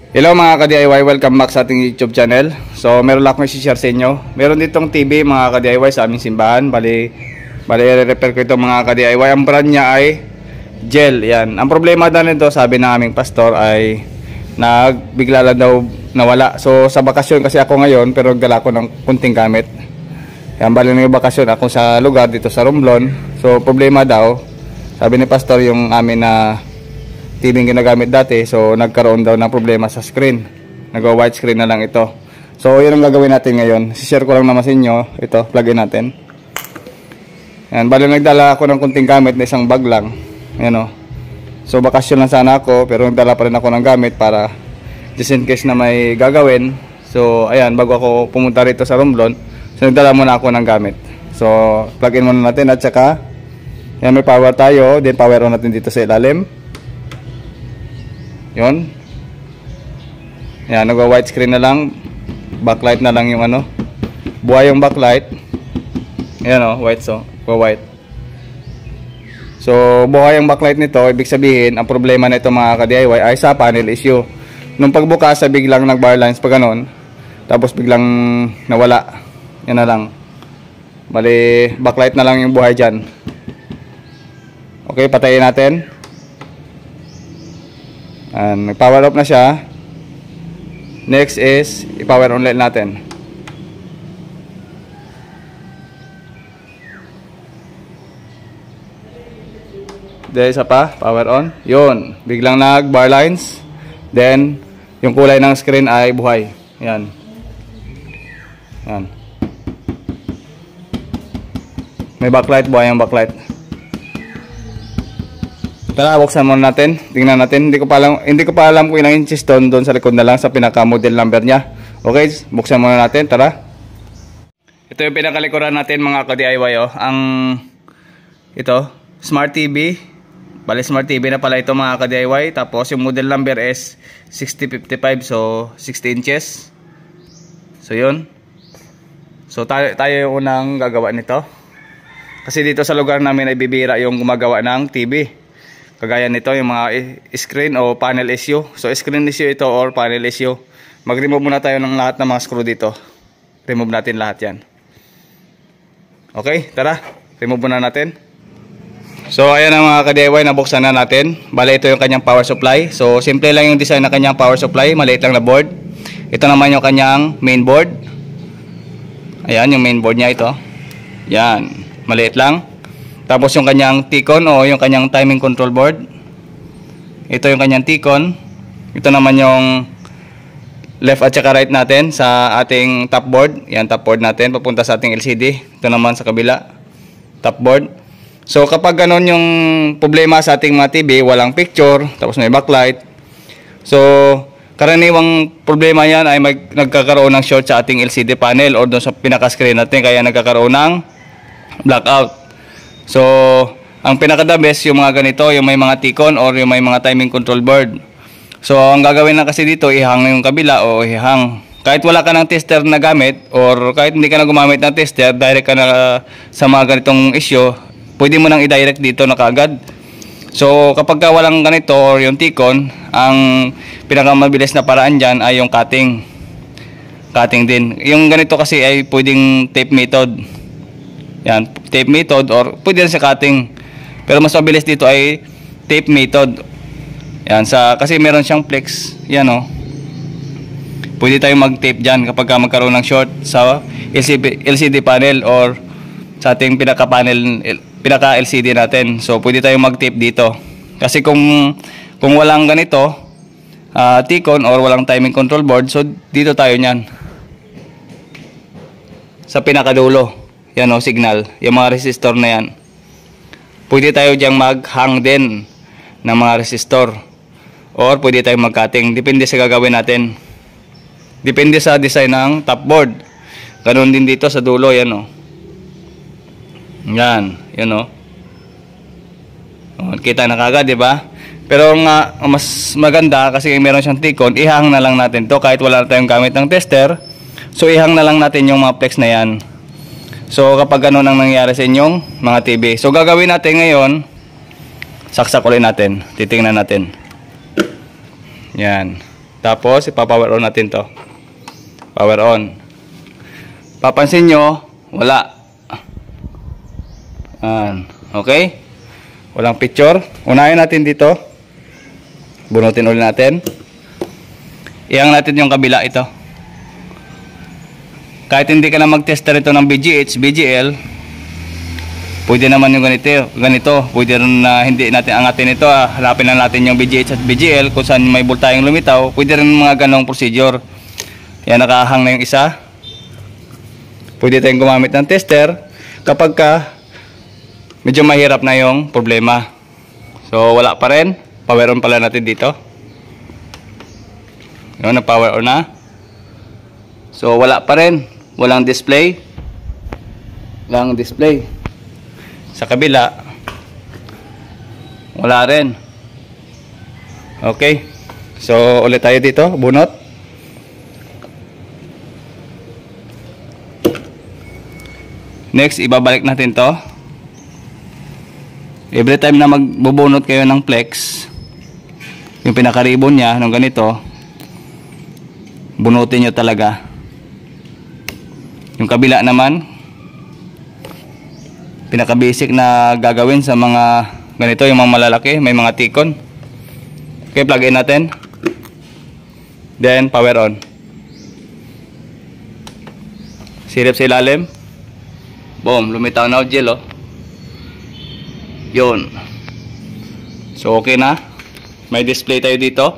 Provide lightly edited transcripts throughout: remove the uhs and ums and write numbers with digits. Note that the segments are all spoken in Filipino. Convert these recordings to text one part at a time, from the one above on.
Hello mga ka-DIY, welcome back sa ating YouTube channel. So meron lang akong i-share sa inyo. Meron ditong TV mga ka-DIY sa aming simbahan. Bali i-repair ko itong mga ka-DIY. Ang brand niya ay gel. Yan. Ang problema na nito, sabi ng aming pastor, ay bigla lang daw nawala. So sa bakasyon kasi ako ngayon, pero nagdala ko ng kunting gamit. Yan, bali na yung bakasyon ako sa lugar dito sa Romblon. So problema daw, sabi ni pastor, yung amin na TV yung ginagamit dati, so nagkaroon daw ng problema sa screen. Nag-white screen na lang ito. So yun ang gagawin natin ngayon. Share ko lang naman sa inyo. Ito, plug in natin. Yan, bali nagdala ako ng kunting gamit na isang bag lang. Yan o. So bakasyon lang sana ako, pero nagdala pa rin ako ng gamit para just in case na may gagawin. So ayan, bago ako pumunta rito sa Romblon, so nagdala muna ako ng gamit. So plug in muna natin at saka yan, may power tayo. Then power on natin dito sa ilalim. Yun. Yan, nagwa-white screen na lang. Backlight na lang yung ano. Buhay yung backlight. Yan o, white, so white. So buhay yung backlight nito. Ibig sabihin, ang problema na ito mga ka-DIY ay sa panel issue. Nung pagbukas, biglang nag-bar lines pa ganon. Tapos biglang nawala. Yan na lang. Bali, backlight na lang yung buhay dyan. Okay, patayin natin. Nag-power off na siya. Next is i-power on ulit natin. Then isa pa, power on. Yun, biglang nag-bar lines. Then yung kulay ng screen ay buhay. Yan. Yan. May backlight, buhay ang backlight. Tara, buksan muna natin. Tingnan natin. Hindi ko pa alam kung ilang inches doon sa likod na lang sa pinaka model number niya. Okay, buksan muna natin. Tara. Ito yung pinakalikuran natin mga ka-DIY oh. Ito, Smart TV. Bali Smart TV na pala ito mga ka-DIY. Tapos yung model number is 6055, so 60 inches. So yun. So tayo yung unang gagawa nito. Kasi dito sa lugar namin ay bibira yung gumagawa ng TV. Kagaya nito yung mga screen o panel issue. So screen issue ito or panel issue. Mag-remove muna tayo ng lahat ng mga screw dito. Remove natin lahat yan. Okay, tara. Remove muna natin. So ayan ang mga ka-DIY, nabuksan na natin. Bale ito yung kanyang power supply. So simple lang yung design na kanyang power supply. Maliit lang na board. Ito naman yung kanyang main board. Ayan yung main board niya ito. Yan, maliit lang. Tapos yung kanyang T-con o yung kanyang timing control board. Ito yung kanyang T-con. Ito naman yung left at saka right natin sa ating top board. Yan, top board natin papunta sa ating LCD. Ito naman sa kabila, top board. So kapag ganon yung problema sa ating mga TV, walang picture, tapos may backlight. So karaniwang problema yan ay nagkakaroon ng short sa ating LCD panel o doon sa pinaka-screen natin, kaya nagkakaroon ng blackout. So, ang pinaka-the best yung mga ganito, yung may mga T-con or yung may mga timing control board. So, ang gagawin na kasi dito, ihang yung kabila o ihang. Kahit wala ka ng tester na gamit or kahit hindi ka na gumamit ng tester, direct ka na sa mga ganitong issue, pwede mo nang i-direct dito na kaagad. So, kapag ka walang ganito or yung T-con, ang pinaka-mabilis na paraan dyan ay yung cutting. Cutting din. Yung ganito kasi ay pwedeng tape method. Yan, tape method or pwede rin sa cutting. Pero mas mabilis dito ay tape method. Yan, kasi meron siyang flex. Yan o. Pwede tayong mag-tape dyan kapag magkaroon ng short sa LCD panel or sa ating pinaka-LCD natin. So, pwede tayong mag-tape dito. Kasi kung walang ganito, T-con or walang timing control board, so dito tayo nyan. Sa pinakadulo. Yan o, signal. Yung mga resistor na yan. Pwede tayo dyang mag-hang din ng mga resistor. Or pwede tayong mag-cutting. Depende sa gagawin natin. Depende sa design ng top board. Ganun din dito sa dulo. Yan o. Yan. Yan o. Kita na kagad, diba? Pero nga, mas maganda kasi meron siyang T-con. Ihang na lang natin to kahit wala na tayong gamit ng tester. So ihang na lang natin yung mga flex na yan. So kapag ganun ang nangyayari sa inyong mga TV. So gagawin natin ngayon, saksak ulit natin. Titingnan natin. Yan. Tapos ipa-power on natin to. Power on. Papansin nyo, wala. Okay? Walang picture. Unahin natin dito. Bunutin ulit natin. Iang natin yung kabila ito. Kahit hindi ka na mag-tester ito ng BGH, BGL, pwede naman yung ganito. Pwede rin na hindi natin angatin ito. Hanapin na natin yung BGH at BGL kung saan may voltayong lumitaw. Pwede rin mga ganong procedure. Yan, nakahang na yung isa. Pwede tayong gumamit ng tester kapag ka medyo mahirap na yung problema. So wala pa rin. Power on pala natin dito. Yun, na power on na. So wala pa rin. Walang display. Walang display. Sa kabila wala rin. Okay. So ulit tayo dito. Bunot. Next, ibabalik natin to. Every time na magbubunot kayo ng flex, yung pinaka-ribbon nya ng ganito, bunutin nyo talaga. Yung kabila naman, pinaka-basic na gagawin sa mga ganito, yung mga malalaki, may mga tikon. Okay, plug in natin. Then, power on. Silip sa ilalim. Boom, lumitaw na gel, oh. Yun. So okay na. May display tayo dito.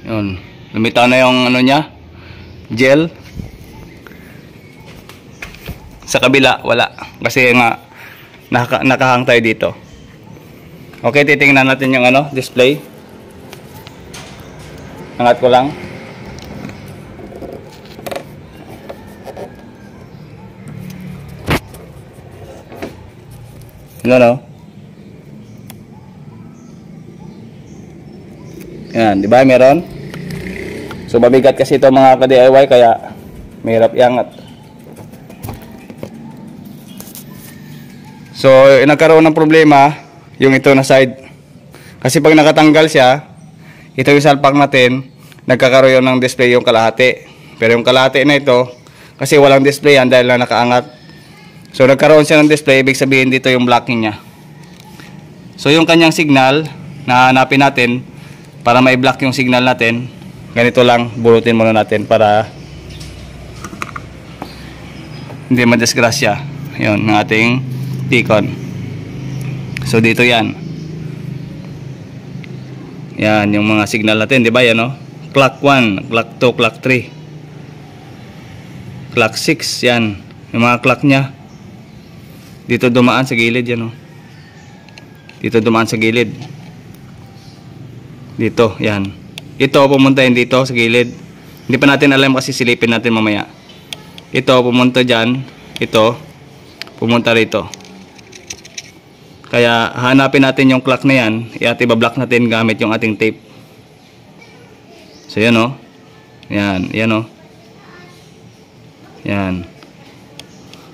Yun. Lumitaw na yung ano nya, gel. Sa kabila wala kasi nga nakahang tayo dito. Okay, titingnan natin yung ano, display. Angat ko lang. Ano? Yan, di ba meron? So mabigat kasi ito mga ka-DIY kaya mahirap iangat. So nagkaroon ng problema yung ito na side. Kasi pag nakatanggal siya, ito yung salpak natin, nagkakaroon ng display yung kalahati. Pero yung kalahati na ito, kasi walang display yan dahil na nakaangat. So nagkaroon siya ng display, ibig sabihin dito yung blocking niya. So yung kanyang signal na hanapin natin para ma-block yung signal natin, ganito lang, bunutin muna natin para hindi madisgrasya yun ng ating tikon. So dito yan. Yan yung mga signal natin, di ba yan, no? Clock 1, clock 2, clock 3, clock 6, yan yung mga clock nya. Dito dumaan sa gilid yan, oh. Dito dumaan sa gilid. Dito, yan. Ito pumunta yun dito sa gilid. Hindi pa natin alam kasi silipin natin mamaya. Ito pumunta dyan. Ito pumunta rito. Kaya hanapin natin yung clock na yan. I-block natin gamit yung ating tape. So yan, oh. Yan, yan, oh. Yan.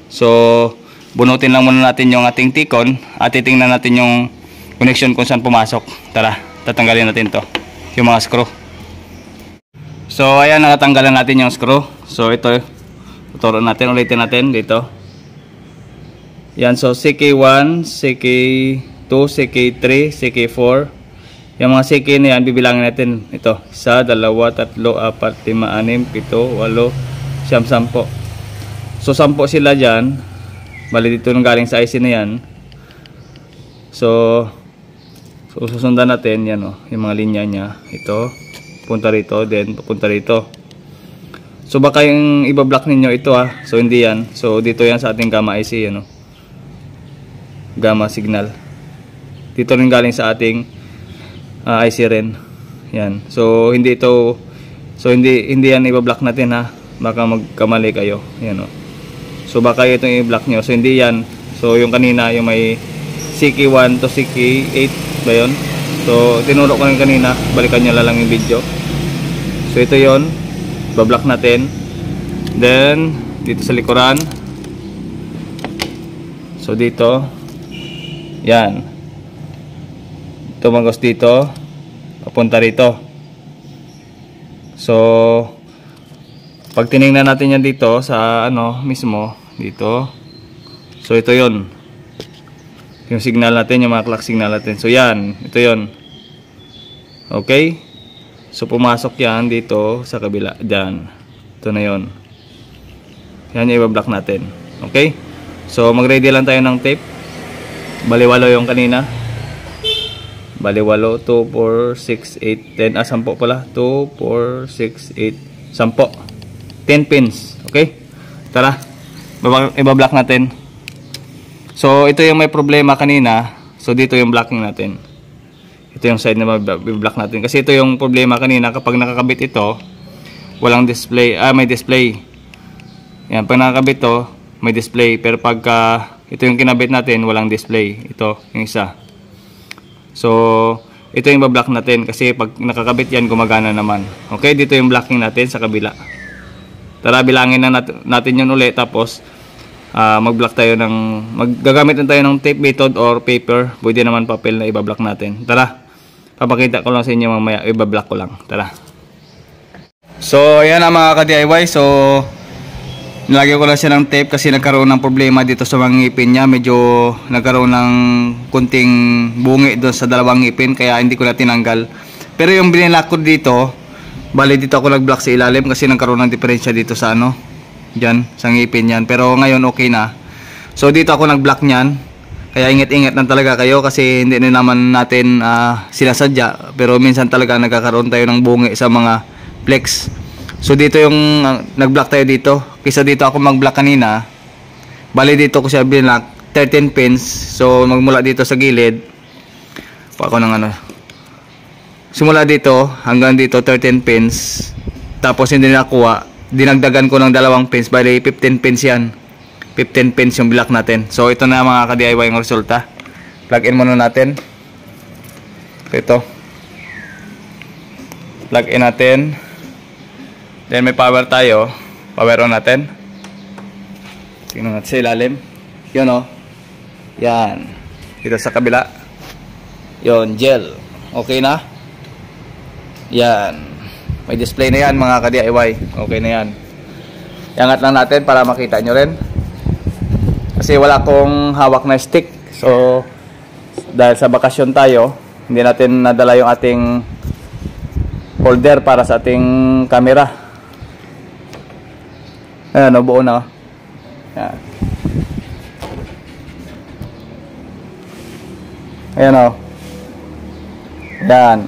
So bunutin lang muna natin yung ating tikon at titingnan natin yung connection kung saan pumasok. Tara, tatanggalin natin to, yung mga screw. So ayan, nakatanggalan natin yung screw. So ito, tuturo natin, ulitin natin dito. Yan, so CK1, CK2, CK3, CK4. Yung mga CK na yan, bibilangin natin. Ito, 1, 2, 3, 4, 5, 6, 7, 8, 9, 10. So 10 sila dyan. Bali dito nung galing sa IC na yan. So susundan natin yan, oh, yung mga linya nya. Ito punta rito, then pupunta rito. So baka yung iba-block ninyo ito, so hindi yan. So dito yan sa ating gamma IC, ano, gamma signal. Dito rin galing sa ating IC rin. Yan. So hindi ito, so hindi yan iba-block natin, ha. Baka magkamali kayo. Yan, oh. So baka itong i-block nyo. So hindi yan. So yung kanina, yung may CK1 to CK8 ba yun? So tinuro ko rin kanina. Balikan nyo lang yung video. So ito yon, bablock natin. Then dito sa likuran. So dito, yan, tumagos dito, papunta rito. So pag tiningnan natin yan dito sa ano mismo dito, so ito yon yung signal natin, yung mga clock signal natin. So yan, ito yon. Okay, so pumasok yan dito sa kabila dyan. Ito na yon, yan yung i-block natin. Okay, so mag ready lang tayo ng tape. Baliwalo yung kanina, baliwalo 2, 4, 6, 8, 10, 10 pala, 2, 4, 6, 8, 10 pins. Okay, tara, i-block natin. So ito yung may problema kanina. So dito yung blocking natin. Ito yung side na i-block natin. Kasi ito yung problema kanina, kapag nakakabit ito, walang display. May display. Yan, pag nakakabit to, may display. Pero pagka ito yung kinabit natin, walang display. Ito yung isa. So ito yung i-block natin. Kasi pag nakakabit yan, gumagana naman. Okay, dito yung blocking natin sa kabila. Tara, bilangin na natin yun ulit. Tapos mag-block tayo ng, gagamit na tayo ng tape method or paper. Pwede naman papel na i-block natin. Tara, papakita ko lang sa inyo mamaya. I-block ko lang. Tara. So ayan na mga ka-DIY. So nilagyan ko lang siya ng tape kasi nagkaroon ng problema dito sa mga ngipin niya. Medyo nagkaroon ng kunting bungi doon sa dalawang ngipin, kaya hindi ko na tinanggal. Pero yung binilak ko dito, bali dito ako nag-block sa ilalim kasi nagkaroon ng diferensya dito sa ano, dyan, sa ngipin yan. Pero ngayon okay na. So dito ako nag-block nyan. Kaya ingat-ingat lang talaga kayo kasi hindi na naman natin sinasadya. Pero minsan talaga nagkakaroon tayo ng bungi sa mga flex. So dito yung nag-block tayo dito. Kaysa dito ako mag-block kanina, bali dito ko siya binlock 13 pins. So magmula dito sa gilid, pa ako ng ano, simula dito hanggang dito 13 pins. Tapos hindi nakuha, dinagdagan ko ng 2 pins, bali 15 pins yan. 15 pins yung block natin. So ito na mga ka-DIY yung resulta. Plug in muna natin. Ito, plug in natin. Then may power tayo. Power on natin. Tingnan natin sa ilalim. Yun o. Yan. Dito sa kabila. Yun, gel. Okay na. Yan. May display na yan mga ka-DIY. Okay na yan. Iangat lang natin para makita nyo rin. Kasi wala akong hawak na stick. So dahil sa bakasyon tayo, hindi natin nadala yung ating holder para sa ating camera. Ayan, buo na. Ayan. Ayan o. Ayan.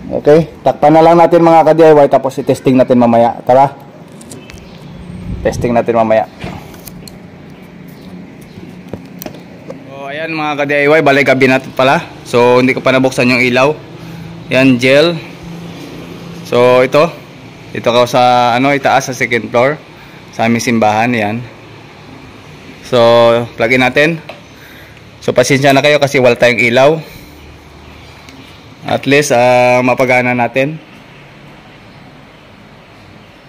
Okay, takpan na lang natin mga ka-DIY tapos i-testing natin mamaya. Tara. Testing natin mamaya. So ayan mga ka-DIY, balik gabi natin pala. So hindi ko pa nabuksan yung ilaw. Yan, gel. So ito ko sa ano, itaas sa second floor sa aming simbahan. Yan. So plug in natin. So pasensya na kayo kasi wala tayong ilaw. At least mapagana natin.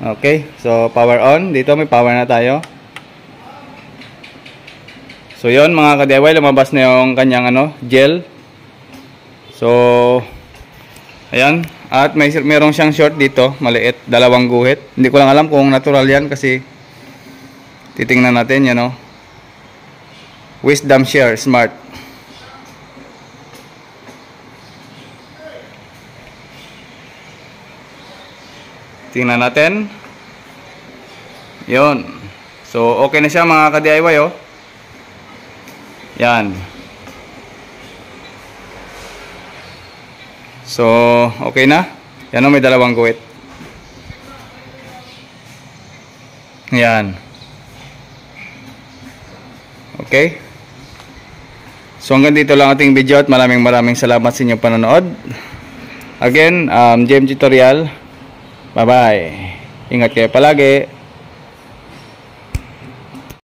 Okay, so power on. Dito may power na tayo. So yon mga ka-DIY, lumabas na yung kanyang ano, gel. So ayan, at mayroong siyang short dito, maliit, 2 guhit. Hindi ko lang alam kung natural yan kasi titingnan natin yan, no? Wisdom Share Smart. Tingnan natin. Yon. So okay na siya mga ka-DIY, oh. Yan. So okay na. Yan, oh, may 2 guhit. Yan. Okay. So hanggang dito lang ating video at maraming salamat sa inyong panonood. Again, JM Tutorial. Bye bye. Ingat kayo palagi.